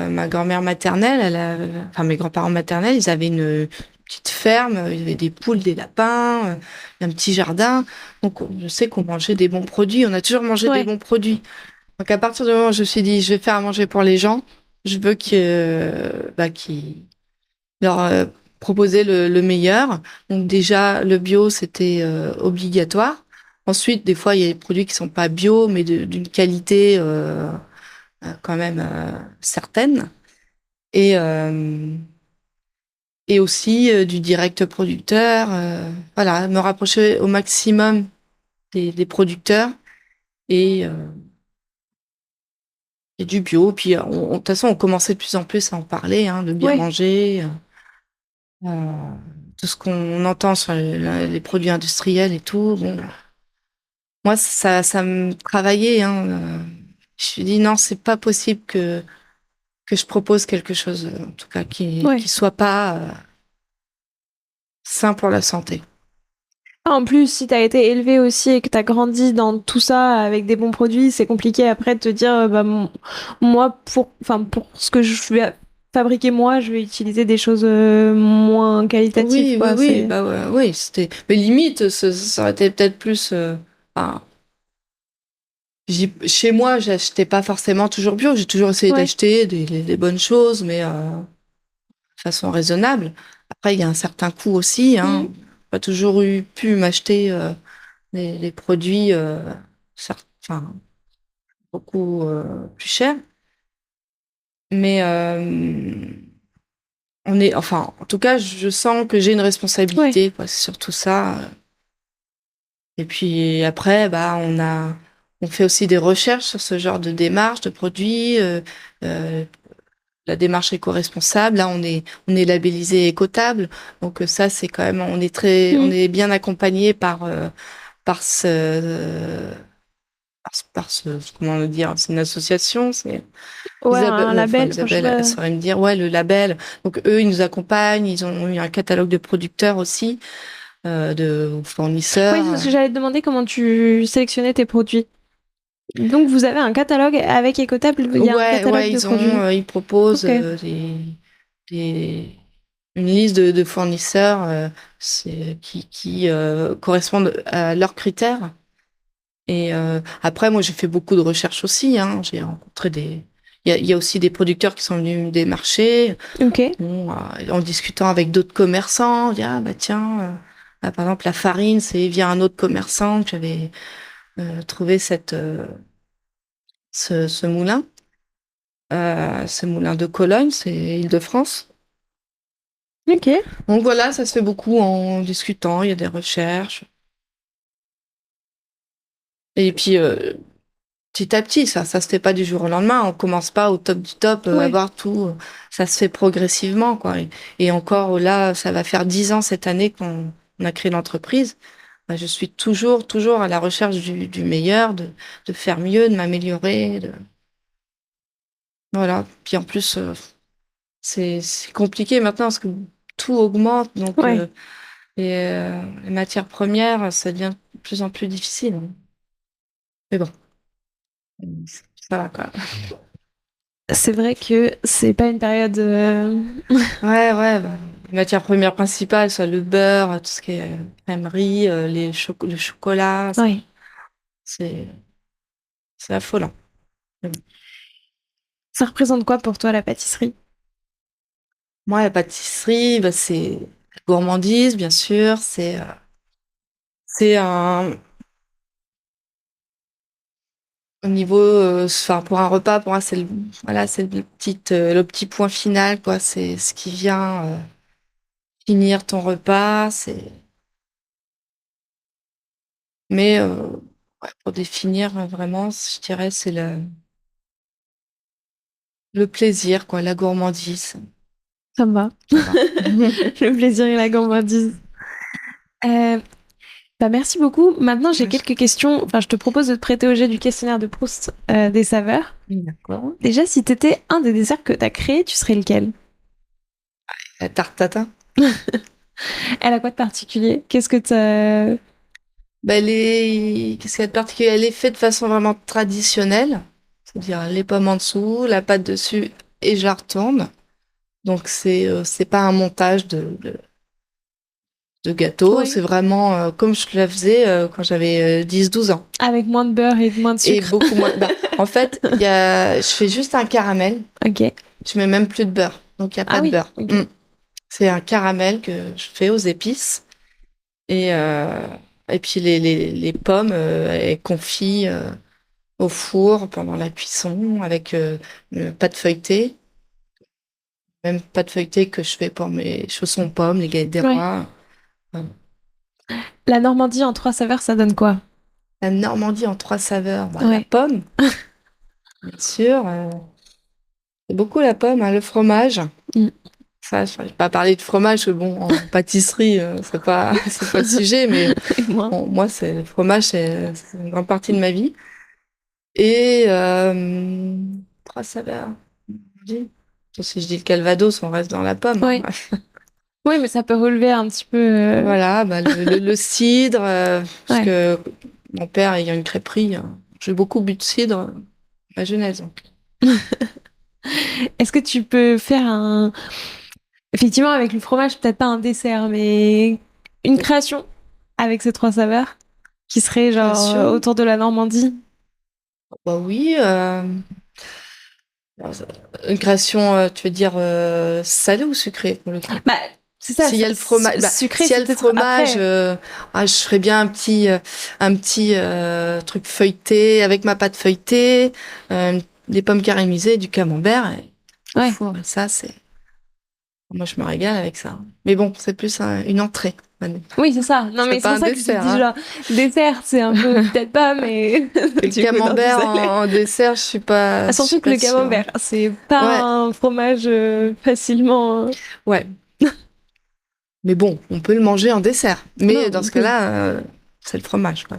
ma grand-mère maternelle, enfin mes grands-parents maternels, ils avaient une petite ferme, il y avait des poules, des lapins, un petit jardin. Donc je sais qu'on mangeait des bons produits, on a toujours mangé des bons produits. Donc à partir du moment où je me suis dit, je vais faire à manger pour les gens, je veux qu'ils leur proposer le meilleur. Donc déjà, le bio, c'était obligatoire. Ensuite, des fois, il y a des produits qui sont pas bio, mais d'une qualité quand même certaine. Et, euh, et aussi du direct producteur. Voilà, me rapprocher au maximum des producteurs et, euh, et du bio. Puis, de toute façon, on commençait de plus en plus à en parler, hein, de bien manger. Euh, tout ce qu'on entend sur les produits industriels et tout. Bon, moi, ça me travaillait. Hein. Je me suis dit non, c'est pas possible que je propose quelque chose, en tout cas, qui soit pas sain pour la santé. En plus, si t'as été élevé aussi et que t'as grandi dans tout ça avec des bons produits, c'est compliqué après de te dire, moi, pour ce que je vais fabriquer moi, je vais utiliser des choses moins qualitatives, Oui, oui, quoi. oui, bah ouais, oui, c'était. Mais limite, ça aurait été peut-être plus. Enfin, chez moi, j'achetais pas forcément toujours bio. J'ai toujours essayé d'acheter des bonnes choses, mais de façon raisonnable. Après, il y a un certain coût aussi. Hein. Pas toujours pu m'acheter les produits, enfin, beaucoup plus chers. Mais enfin, en tout cas, je sens que j'ai une responsabilité, quoi, c'est surtout ça. Et puis après, bah, on fait aussi des recherches sur ce genre de démarche, de produits. La démarche éco-responsable, là, on est labellisé écotable. Donc ça, c'est quand même, on est bien accompagné par comment le dire, c'est une association, c'est un label. Isabelle, elle saurait me dire, ouais, le label. Donc eux, ils nous accompagnent, ils ont eu un catalogue de producteurs aussi, de fournisseurs. Oui, c'est ce que j'allais te demander, comment tu sélectionnais tes produits. Donc vous avez un catalogue avec Écotable, il y a un catalogue de produits. Ils proposent une liste de fournisseurs qui correspondent à leurs critères. Et après, moi, j'ai fait beaucoup de recherches aussi. Hein. J'ai rencontré il y a aussi des producteurs qui sont venus me démarcher. Bon, en discutant avec d'autres commerçants, on dit, ah bah tiens, par exemple, la farine, c'est via un autre commerçant que j'avais trouvé ce moulin. Ce moulin de Cologne, c'est Île-de-France. Donc voilà, ça se fait beaucoup en discutant, il y a des recherches. Et puis, petit à petit, ça se fait pas du jour au lendemain. On commence pas au top du top, avoir tout. Ça se fait progressivement, quoi. Et encore là, ça va faire 10 ans cette année qu'on a créé l'entreprise. Bah, je suis toujours à la recherche du meilleur, de faire mieux, de m'améliorer. Voilà. Puis en plus, c'est compliqué maintenant parce que tout augmente, donc les matières premières, ça devient de plus en plus difficile. Mais bon, ça va quoi. C'est vrai que c'est pas une période. Ouais, ouais. Bah, les matières premières principales, soit le beurre, tout ce qui est crèmerie, le chocolat, Ouais. c'est c'est affolant. Mais bon. Ça représente quoi pour toi la pâtisserie? Moi, la pâtisserie, bah, c'est la gourmandise, bien sûr. C'est un au niveau, enfin pour un repas, pour moi, c'est voilà, c'est le petit point final, quoi. C'est ce qui vient finir ton repas. Mais ouais, pour définir vraiment, je dirais, c'est le plaisir, quoi, la gourmandise. Ça me va. Ça va. Le plaisir et la gourmandise. Euh, merci beaucoup. Maintenant, j'ai quelques questions. Enfin, je te propose de te prêter au jeu du questionnaire de Proust des saveurs. D'accord. Déjà, si t'étais un des desserts que t'as créé, tu serais lequel? La tarte tatin. Elle a quoi de particulier? Qu'est-ce que t'as... Bah, qu'est-ce qu'il y a de particulier? Elle est faite de façon vraiment traditionnelle. C'est-à-dire les pommes en dessous, la pâte dessus et je la retourne. Donc c'est pas un montage de gâteau, Oui. c'est vraiment comme je la faisais quand j'avais 10-12 ans. Avec moins de beurre et moins de Et sucre. beaucoup moins. Bah, en fait, je fais juste un caramel. Ok. Je mets même plus de beurre. Donc il n'y a Ah pas de oui. beurre. Ok. C'est un caramel que je fais aux épices. Et, euh, et puis les pommes, elles confient au four pendant la cuisson avec le pâte feuilletée. Même pâte feuilletée que je fais pour mes chaussons pommes, les galettes des Ouais. rois. Voilà. La Normandie en 3 saveurs, ça donne quoi? La Normandie en 3 saveurs. Bah, la Ouais. pomme, bien sûr. C'est beaucoup la pomme, hein, le fromage. Mm. Ça, je ne vais pas parler de fromage, parce que bon, en pâtisserie, c'est pas le sujet, mais Et moi. bon, moi, le fromage, c'est une grande partie de ma vie. Et 3 saveurs. On dit. Si je dis le Calvados, on reste dans la pomme. Ouais. Oui, mais ça peut relever un petit peu. Voilà, bah, le cidre, parce Ouais. que mon père ayant une crêperie, j'ai beaucoup bu de cidre à ma jeunesse. Donc. Est-ce que tu peux faire un... Effectivement, avec le fromage, peut-être pas un dessert, mais une création avec ces 3 saveurs qui serait genre Création, autour de la Normandie? bah oui. Une création, tu veux dire salée ou sucrée pour le coup? Bah, c'est ça, S'il y a le fromage, bah, sucré, s'il y a c'est le peut-être fromage, après. je ferais bien un petit truc feuilleté avec ma pâte feuilletée, des pommes caramélisées, du camembert et au Ouais. four. Et ça, moi, je me régale avec ça. Mais bon, c'est plus une entrée, Manu. Oui, c'est ça. Non, C'est mais c'est pas pour un ça que je te dessert, dis, hein. genre, dessert, c'est un peu, peut-être pas, mais Et le du coup, non, camembert désolée. en dessert, Ah, je suis surtout que pas le sûre. camembert, c'est pas Ouais, un fromage facilement. ouais. Mais bon, on peut le manger en dessert. Non, Mais dans on ce peut. cas-là, c'est le fromage, quoi.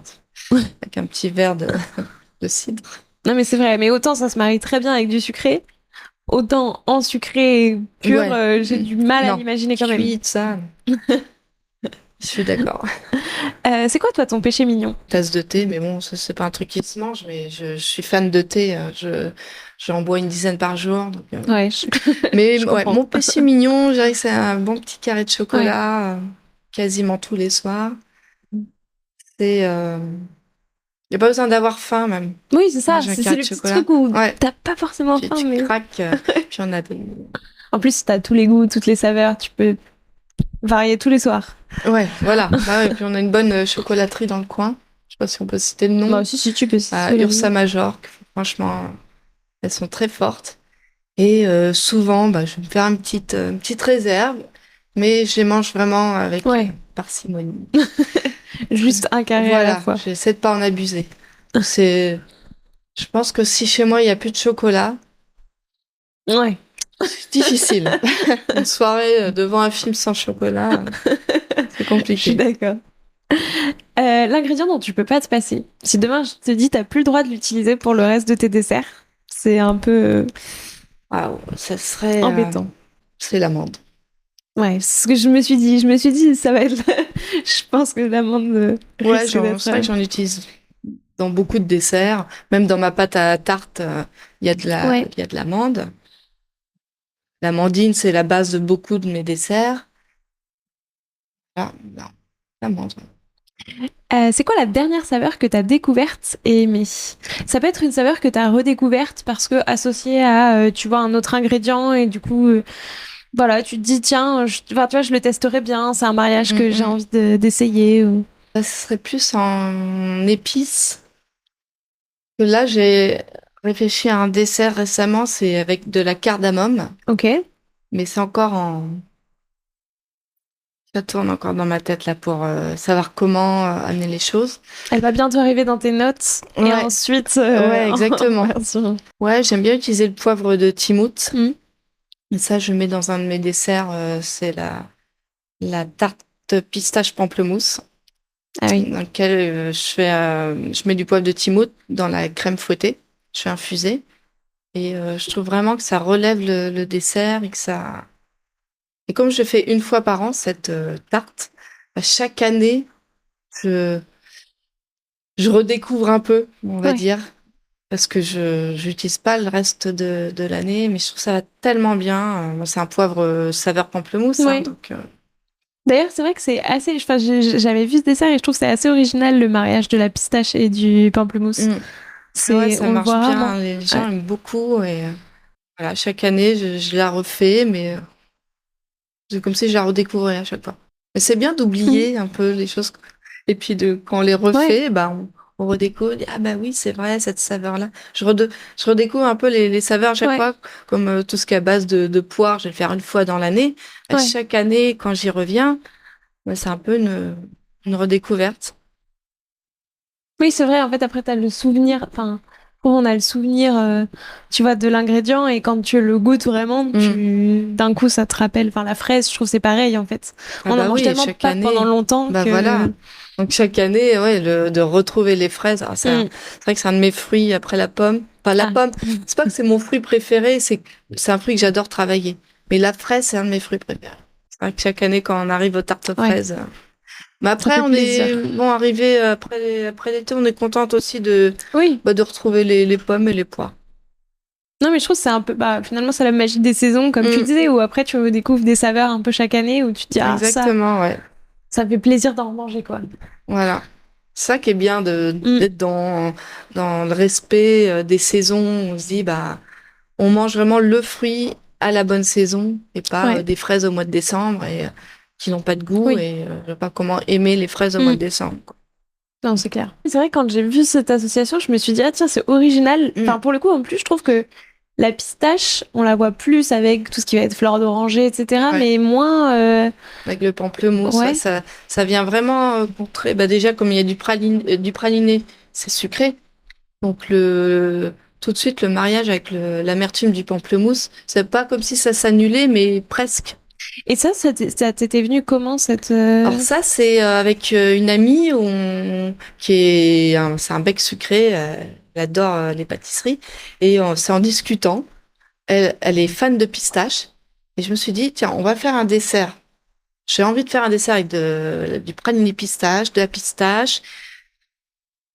Avec un petit verre de cidre. Non, mais c'est vrai, mais autant ça se marie très bien avec du sucré, autant en sucré pur, Ouais. j'ai du mal à Non, l'imaginer quand même. cuit, ça. Je suis d'accord. C'est quoi, toi, ton péché mignon? Tasse de thé, mais bon, ça, c'est pas un truc qui se mange, mais je suis fan de thé. J'en bois une dizaine par jour. Donc, Ouais, Mais je ouais, comprends. mon péché mignon, je dirais que c'est un bon petit carré de Ouais. chocolat, quasiment tous les soirs. C'est, y a pas besoin d'avoir faim même. Oui, c'est ça, Manger un c'est carré de le petit chocolat. truc où Ouais, t'as pas forcément puis faim, tu mais. craques, puis on a des... En plus, t'as tous les goûts, toutes les saveurs, tu peux varier tous les soirs. Ouais, voilà. Bah ouais, puis on a une bonne chocolaterie dans le coin. Je sais pas si on peut citer le Bah, nom. si, tu peux, si tu veux la Ursa vie. Major. Franchement, elles sont très fortes. Et souvent, bah, je vais me faire une petite réserve, mais je les mange vraiment avec Ouais, parcimonie. juste un carré à la Voilà, fois. j'essaie de pas en abuser. C'est, je pense que si chez moi il y a plus de chocolat, Ouais, c'est difficile. Une soirée devant un film sans chocolat, c'est je suis compliqué. d'accord. L'ingrédient dont tu peux pas te passer. Si demain je te dis t'as plus le droit de l'utiliser pour le reste de tes desserts, c'est un peu Ah, ça serait, embêtant. c'est l'amande. Ouais, c'est ce que je me suis dit. Je me suis dit, ça va être. Je pense que l'amande Ouais, risque d'être. c'est vrai que j'en utilise dans beaucoup de desserts. Même dans ma pâte à tarte, il y a Ouais. il y a de l'amande. L'amandine, c'est la base de beaucoup de mes desserts. Ah, non, l'amande. C'est quoi la dernière saveur que tu as découverte et aimée? Ça peut être une saveur que tu as redécouverte parce que associée à, tu vois, un autre ingrédient et du coup, voilà, tu te dis, tiens, enfin, tu vois, je le testerai bien, c'est un mariage Mm, que j'ai mm. envie d'essayer. Ou... Ça, ce serait plus en épices. Que là, j'ai réfléchi à un dessert récemment, c'est avec de la cardamome, Ok. mais c'est encore en... Ça tourne encore dans ma tête là pour savoir comment amener les choses. Elle va bientôt arriver dans tes notes et Ouais, ensuite ouais, en exactement. version. Ouais, j'aime bien utiliser le poivre de Timout. Hmm. Et ça, je mets dans un de mes desserts, c'est la tarte pistache pamplemousse, Ah oui. dans lequel je mets du poivre de Timout dans la crème fouettée. Je fais infuser. Et je trouve vraiment que ça relève le dessert et que ça... Et comme je fais une fois par an cette tarte, bah, chaque année, je, je redécouvre un peu, on va Ouais. dire, parce que je n'utilise pas le reste de l'année, mais je trouve ça va tellement bien. Bon, c'est un poivre saveur pamplemousse, hein, Ouais. donc D'ailleurs, c'est vrai que c'est assez. Enfin, j'avais vu ce dessert et je trouve que c'est assez original le mariage de la pistache et du pamplemousse. mm. Ah ouais, C'est, ça on le marche voit rarement. bien. Les Ouais. gens aiment beaucoup et voilà, chaque année, je la refais, mais c'est comme si je la redécouvrais à chaque fois. Mais c'est bien Mhm. d'oublier un peu les choses. Et puis quand on les Ouais. refait, bah, on redécouvre. On dit, ah bah oui, c'est vrai, cette saveur-là. Je redécouvre un peu les saveurs à chaque Ouais. fois, comme tout ce qui est à base de poire, je vais le faire une fois dans l'année. À Ouais. chaque année, quand j'y reviens, bah, c'est un peu une redécouverte. Oui, c'est vrai. En fait, après, t'as le souvenir. Enfin, on a le souvenir, tu vois, de l'ingrédient et quand tu le goûtes vraiment, Mm. d'un coup, ça te rappelle. Enfin, la fraise, je trouve que c'est pareil en fait. Ah On en bah mange oui, tellement chaque pas pendant année, longtemps bah que. voilà. Donc chaque année, ouais, de retrouver les fraises, ah, Mm. c'est vrai que c'est un de mes fruits après la pomme. Pas la Ah. pomme, c'est pas que c'est mon fruit préféré, c'est un fruit que j'adore travailler. Mais la fraise, c'est un de mes fruits préférés. C'est vrai que chaque année, quand on arrive aux tartes aux Ouais. fraises. Mais Ça après, fait on est plaisir. bon arrivé après l'été, on est contente aussi Oui. de retrouver les pommes et les pois. Non, mais je trouve que c'est un peu, bah, finalement, c'est la magie des saisons, comme tu Mm, disais, où après tu redécouvres des saveurs un peu chaque année, où tu te dis, ah, exactement, ouais. ça fait plaisir d'en manger, quoi. Voilà. C'est ça qui est bien Mm. d'être dans le respect des saisons. On se dit, bah, on mange vraiment le fruit à la bonne saison et pas Ouais, des fraises au mois de décembre et qui n'ont pas de goût oui. et je sais pas comment aimer les fraises au mois Mm. de décembre, quoi. Non, c'est clair. C'est vrai, quand j'ai vu cette association, je me suis dit, ah, tiens, c'est original. Mm. Enfin, pour le coup, en plus, je trouve que la pistache, on la voit plus avec tout ce qui va être fleur d'oranger, etc., Ouais. mais moins, Avec le pamplemousse, ouais, ouais, ça vient vraiment contrer. Bah déjà, comme il y a du praliné, c'est sucré. Donc tout de suite, le mariage avec l'amertume du pamplemousse, c'est pas comme si ça s'annulait, mais presque. et ça t'était venu comment, cette, Alors ça, c'est avec une amie c'est un bec sucré. Elle adore les pâtisseries et c'est en discutant. Elle est fan de pistache et je me suis dit tiens, on va faire un dessert. J'ai envie de faire un dessert avec du praliné pistache, de la pistache.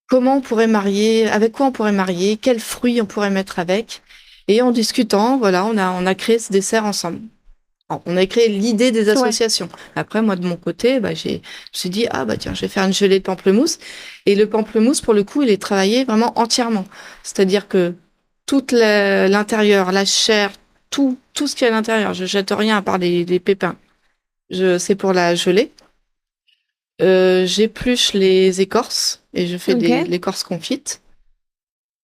Comment on pourrait marier, avec quoi on pourrait marier, quels fruits on pourrait mettre avec. Et en discutant, voilà, on a créé ce dessert ensemble. On a créé l'idée des ouais, associations. Après, moi, de mon côté, bah, je me suis dit, ah, bah, tiens, je vais faire une gelée de pamplemousse. Et le pamplemousse, pour le coup, il est travaillé vraiment entièrement. C'est-à-dire que toute l'intérieur, la chair, tout ce qu'il y a à l'intérieur, je jette rien à part les pépins. C'est pour la gelée. J'épluche les écorces et je fais ok, l'écorce confite.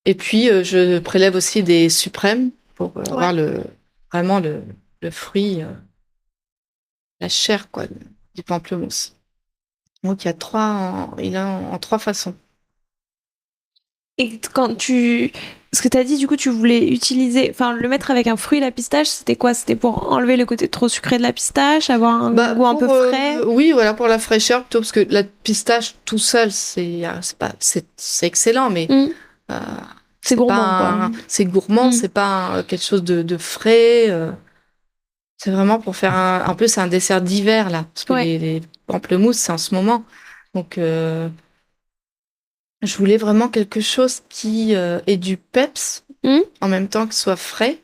Et puis, je prélève aussi des suprêmes pour ouais. avoir vraiment le fruit, la chair, quoi, du pamplemousse. Donc, il a en trois façons. Et quand tu... Ce que t'as dit, du coup, tu voulais utiliser... Enfin, le mettre avec un fruit, la pistache, c'était quoi? C'était pour enlever le côté trop sucré de la pistache, avoir un Bah, goût un peu frais? oui, voilà, pour la fraîcheur, plutôt, parce que la pistache tout seul, c'est excellent, mais Hmm. euh, C'est gourmand, quoi. c'est gourmand, Hmm. c'est pas quelque chose de frais. C'est vraiment pour faire un peu, c'est un dessert d'hiver, là, parce que Ouais. les pamplemousses, c'est en ce moment. Donc, Je voulais vraiment quelque chose qui ait du peps, en même temps que ce soit frais.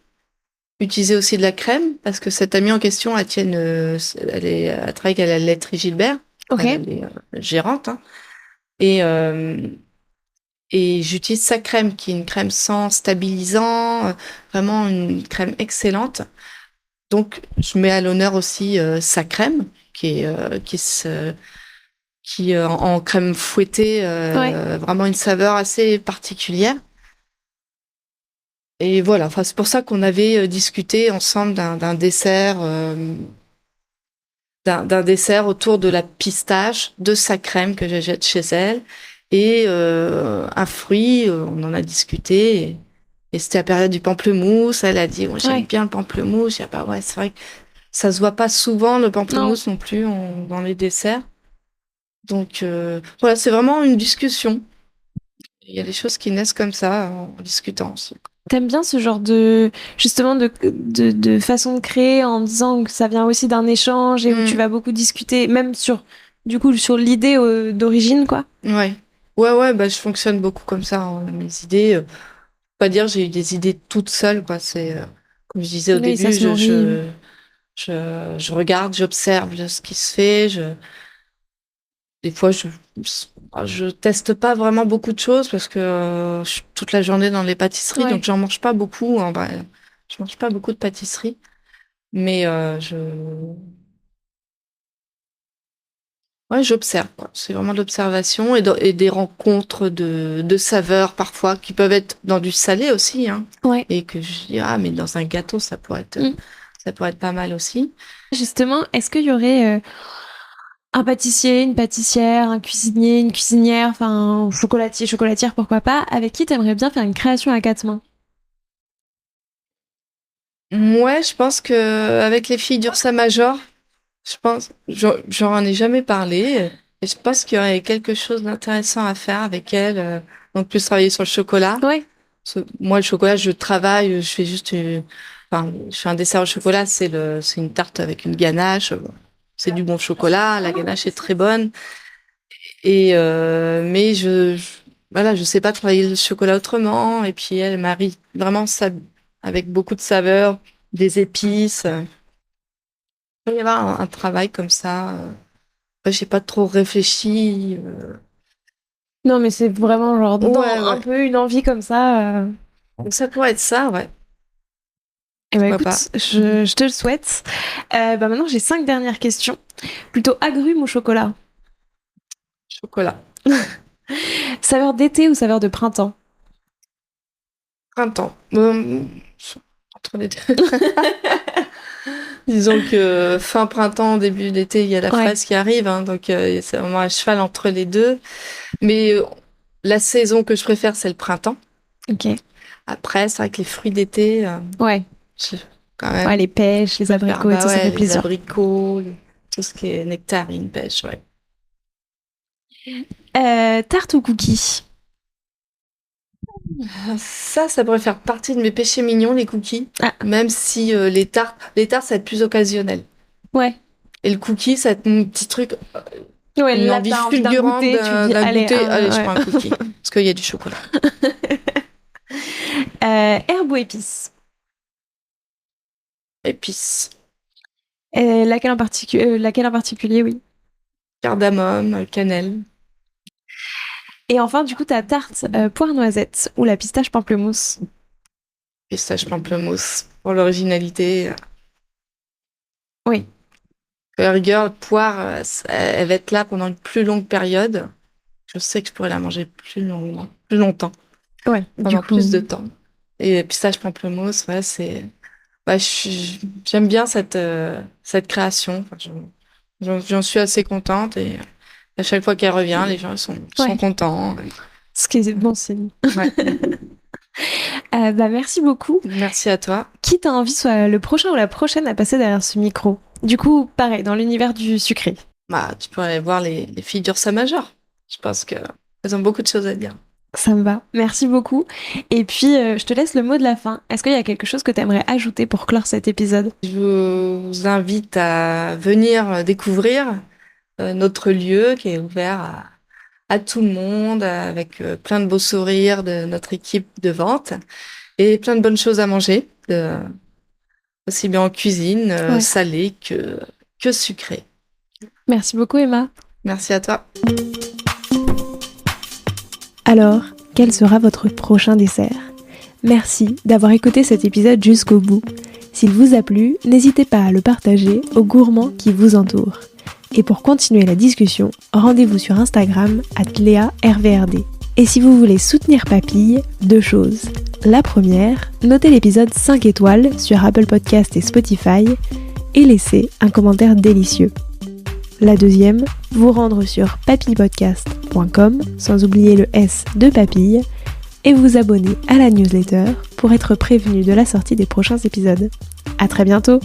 Utiliser aussi de la crème, parce que cette amie en question, elle travaille à la laiterie Gilbert. Okay. Elle est gérante. Hein. Et j'utilise sa crème, qui est une crème sans stabilisant, vraiment une crème excellente. Donc, je mets à l'honneur aussi sa crème, qui est en crème fouettée, vraiment une saveur assez particulière. Et voilà, enfin, c'est pour ça qu'on avait discuté ensemble d'un dessert, d'un dessert autour de la pistache, de sa crème que j'achète chez elle, et un fruit, on en a discuté. Et c'était la période du pamplemousse. Elle a dit, oh, j'aime bien le pamplemousse. J'ai dit, bah ouais, c'est vrai que ça se voit pas souvent le pamplemousse non plus dans les desserts. Donc voilà, c'est vraiment une discussion. Il y a des choses qui naissent comme ça en discutant aussi. T'aimes bien ce genre justement de façon de créer en disant que ça vient aussi d'un échange et où tu vas beaucoup discuter, même sur l'idée d'origine, quoi. Ouais, bah je fonctionne beaucoup comme ça. Hein. Mes idées, pas dire j'ai eu des idées toutes seules, quoi. C'est comme je disais au début, je regarde, j'observe ce qui se fait. Des fois, je teste pas vraiment beaucoup de choses parce que je suis toute la journée dans les pâtisseries, donc j'en mange pas beaucoup. En vrai. Je mange pas beaucoup de pâtisseries, mais j'observe. Quoi. C'est vraiment de l'observation et des rencontres de saveurs parfois qui peuvent être dans du salé aussi, hein. Et que je dis mais dans un gâteau ça pourrait être pas mal aussi. Justement, est-ce qu'il y aurait un pâtissier, une pâtissière, un cuisinier, une cuisinière, enfin, un chocolatier, chocolatière, pourquoi pas, avec qui t'aimerais bien faire une création à quatre mains? Ouais, je pense que avec les filles d'Ursa Major, j'en ai jamais parlé. Et je pense qu'il y aurait quelque chose d'intéressant à faire avec elles. Donc plus travailler sur le chocolat. Moi, le chocolat, je travaille, je fais juste je fais un dessert au chocolat, c'est une tarte avec une ganache. C'est du bon chocolat, la ganache est très bonne. Et mais voilà, je sais pas travailler le chocolat autrement. Et puis elle marie vraiment ça avec beaucoup de saveurs, des épices. Il va y avoir un travail comme ça. J'ai pas trop réfléchi. Non, mais c'est vraiment genre un peu une envie comme ça. Donc ça pourrait être ça, ouais. Eh ben écoute, je te le souhaite. Maintenant, j'ai 5 dernières questions. Plutôt agrumes ou chocolat? Chocolat. Saveur d'été ou saveur de printemps? Printemps. Entre les deux. Disons que fin printemps, début d'été, il y a la fraise qui arrive, hein, donc c'est vraiment à cheval entre les deux. Mais la saison que je préfère, c'est le printemps. Ok. Après, c'est vrai que les fruits d'été. Quand même. Les pêches, les abricots et tout, ça fait plaisir. Les abricots, tout ce qui est nectarine, pêche, Tarte ou cookies? Ça pourrait faire partie de mes péchés mignons, les cookies. Même si les tartes, ça va être plus occasionnel. Ouais. Et le cookie, ça va être un petit truc. Une envie fulgurante d'un goûter. Allez, je prends un cookie. Parce qu'il y a du chocolat. Herbe ou épices? Épices. Laquelle en particulier, oui. Cardamome, cannelle. Et enfin, du coup, ta tarte poire noisette ou la pistache pamplemousse? Pistache pamplemousse, pour l'originalité. Oui. À la rigueur, poire, elle va être là pendant une plus longue période. Je sais que je pourrais la manger plus longtemps. Ouais, pendant plus de temps. Et pistache pamplemousse, j'aime bien cette création. J'en suis assez contente et à chaque fois qu'elle revient, les gens sont contents. Ce qui est bon signe. Merci beaucoup. Merci à toi. Qui t'a envie soit le prochain ou la prochaine à passer derrière ce micro? Du coup, pareil, dans l'univers du sucré. Tu peux aller voir les filles d'Ursa Major. Je pense qu'elles ont beaucoup de choses à dire. Ça me va. Merci beaucoup. Et puis, je te laisse le mot de la fin. Est-ce qu'il y a quelque chose que tu aimerais ajouter pour clore cet épisode? Je vous invite à venir découvrir notre lieu qui est ouvert à tout le monde, avec plein de beaux sourires de notre équipe de vente et plein de bonnes choses à manger, aussi bien en cuisine, salée que sucrée. Merci beaucoup Emma. Merci à toi. Alors, quel sera votre prochain dessert ? Merci d'avoir écouté cet épisode jusqu'au bout. S'il vous a plu, n'hésitez pas à le partager aux gourmands qui vous entourent. Et pour continuer la discussion, rendez-vous sur Instagram @LéaRVRD. Et si vous voulez soutenir Papille, 2 choses. La première, notez l'épisode 5 étoiles sur Apple Podcast et Spotify et laissez un commentaire délicieux. La deuxième, vous rendre sur papillepodcast.com, sans oublier le S de Papille, et vous abonner à la newsletter pour être prévenu de la sortie des prochains épisodes. À très bientôt!